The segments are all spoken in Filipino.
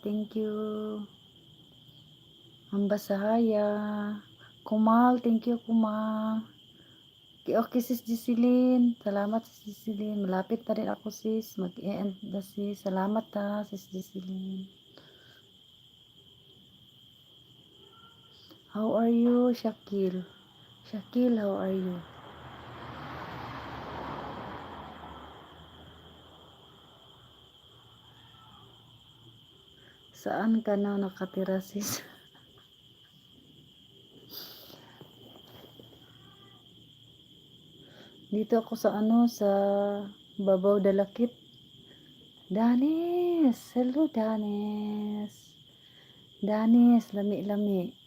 thank you. Ambasahaya. Kumal, thank you Kumal. Okay, sis Gisilin. Salamat sis Gisilin. Malapit na rin ako sis. Mag-e-end na sis. Salamat ha sis Gisilin. How are you, Shakil? Shakil, how are you? Saan ka na nakatira sis? Dito ako sa sa Babaw Dalakit. Danis! Hello Danis! Danis, lami-lami.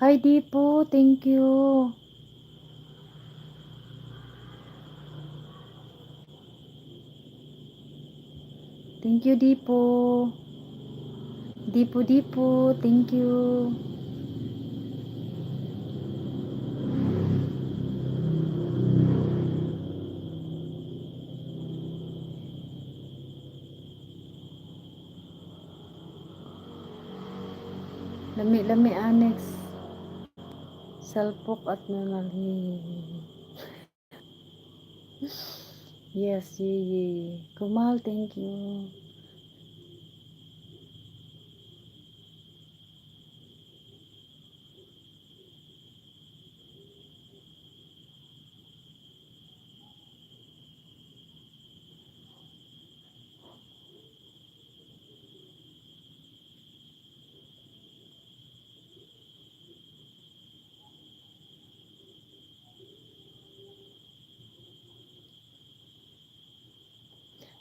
Hi Dipo, thank you. Thank you Dipo. Dipo, thank you. Lami-lami annex. Salpok at nangalhi. Yes, ye. Kumal, thank you.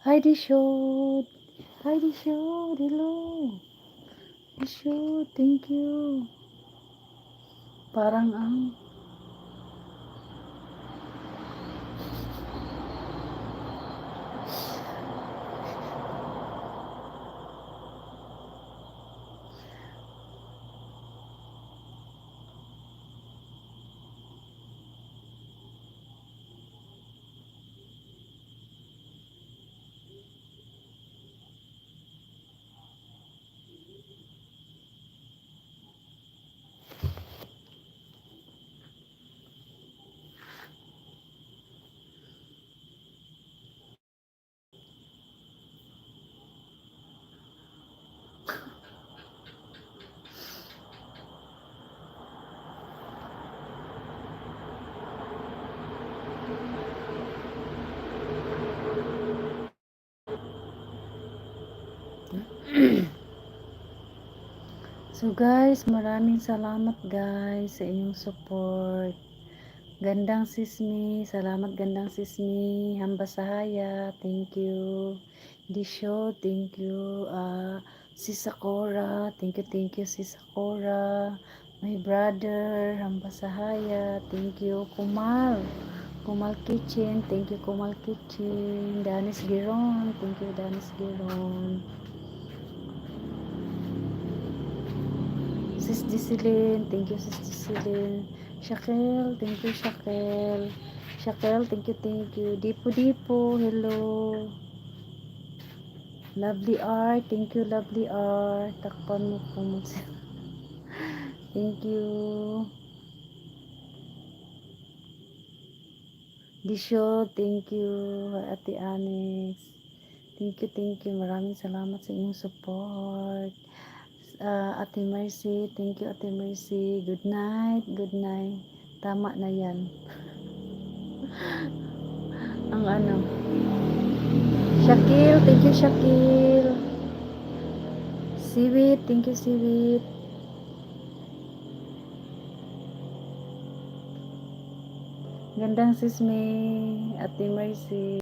Hi Dishod. Hi Dishod, hello. Dishod, thank you. Parang So guys, maraming salamat guys sa inyong support. Gandang Sismi, salamat Gandang Sismi. Hambasahaya, thank you. Disho, thank you. Sisakora, thank you Sisakora. My brother, Hambasahaya, thank you. Kumal Kitchen, thank you Kumal Kitchen. Danis Giron, thank you Danis Giron. Sis Gisilin, thank you Sis Gisilin. Shakel, thank you Shakel. Shakel, thank you. Dipo, hello. Lovely art, thank you Lovely art. Takpan mo po mo. Thank you. Disho, thank you. Ate Anis. Thank you. Maraming salamat sa inyong support. Ate Mercy, thank you Ate Mercy. Good night. Tama na yan. Ang Shakil, thank you Shakil. Siwit, thank you Siwit. Gandang Sismi, Ate Mercy.